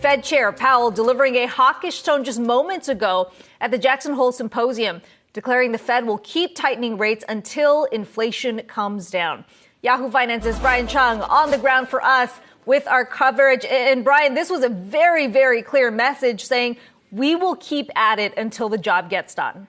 Fed Chair Powell delivering a hawkish tone just moments ago at the Jackson Hole Symposium, declaring the Fed will keep tightening rates until inflation comes down. Yahoo Finance's Brian Cheung on the ground for us with our coverage. And Brian, this was a very, very clear message saying we will keep at it until the job gets done.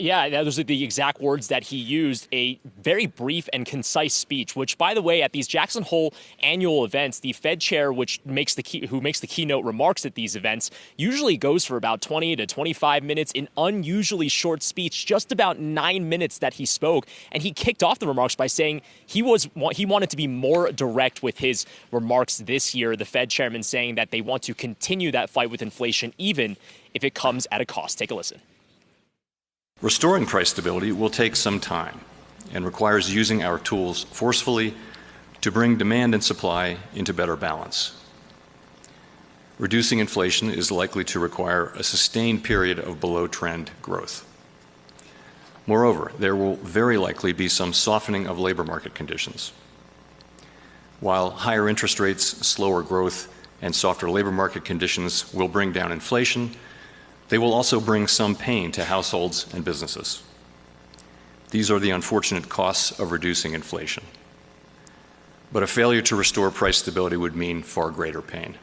Yeah, those are the exact words that he used. A very brief and concise speech, which, by the way, at these Jackson Hole annual events, the Fed chair, who makes the keynote remarks at these events, usually goes for about 20 to 25 minutes, an unusually short speech, just about 9 minutes that he spoke. And he kicked off the remarks by saying he wanted to be more direct with his remarks this year. The Fed chairman saying that they want to continue that fight with inflation, even if it comes at a cost. Take a listen. Restoring price stability will take some time and requires using our tools forcefully to bring demand and supply into better balance. Reducing inflation is likely to require a sustained period of below-trend growth. Moreover, there will very likely be some softening of labor market conditions. While higher interest rates, slower growth, and softer labor market conditions will bring down inflation, they will also bring some pain to households and businesses. These are the unfortunate costs of reducing inflation. But a failure to restore price stability would mean far greater pain.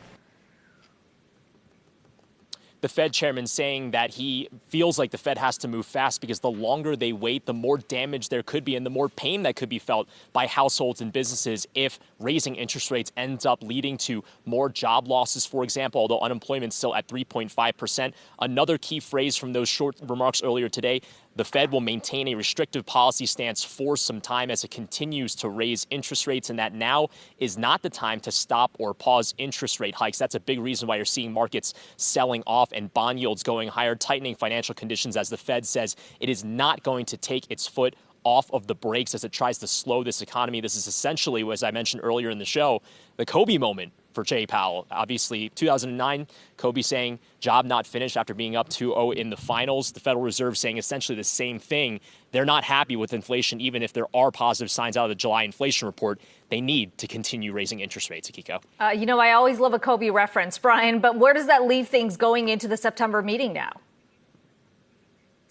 The Fed chairman saying that he feels like the Fed has to move fast because the longer they wait, the more damage there could be and the more pain that could be felt by households and businesses if raising interest rates ends up leading to more job losses, for example, although unemployment's still at 3.5%. Another key phrase from those short remarks earlier today: the Fed will maintain a restrictive policy stance for some time as it continues to raise interest rates, and that now is not the time to stop or pause interest rate hikes. That's a big reason why you're seeing markets selling off and bond yields going higher, tightening financial conditions as the Fed says it is not going to take its foot off of the brakes as it tries to slow this economy. This is essentially, as I mentioned earlier in the show, the Kobe moment for Jay Powell. Obviously, 2009, Kobe saying job not finished after being up 2-0 in the finals. The Federal Reserve saying essentially the same thing. They're not happy with inflation, even if there are positive signs out of the July inflation report. They need to continue raising interest rates, Akiko. I always love a Kobe reference, Brian, but where does that leave things going into the September meeting now?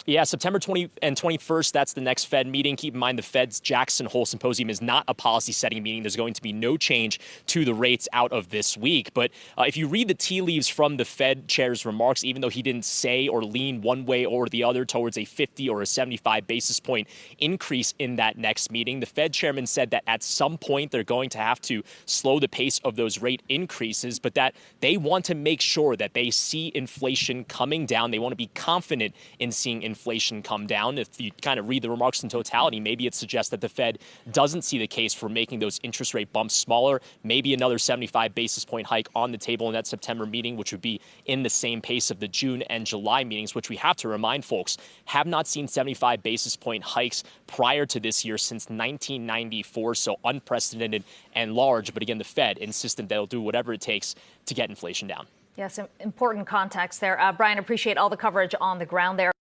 Yeah, September 20 and 21st, that's the next Fed meeting. Keep in mind the Fed's Jackson Hole Symposium is not a policy-setting meeting. There's going to be no change to the rates out of this week. But if you read the tea leaves from the Fed chair's remarks, even though he didn't say or lean one way or the other towards a 50 or a 75 basis point increase in that next meeting, the Fed chairman said that at some point they're going to have to slow the pace of those rate increases, but that they want to make sure that they see inflation coming down. They want to be confident in seeing inflation come down. If you kind of read the remarks in totality, maybe it suggests that the Fed doesn't see the case for making those interest rate bumps smaller. Maybe another 75 basis point hike on the table in that September meeting, which would be in the same pace of the June and July meetings, which we have to remind folks have not seen 75 basis point hikes prior to this year since 1994. So unprecedented and large. But again, the Fed insistent they'll do whatever it takes to get inflation down. Yes, important context there. Brian, appreciate all the coverage on the ground there.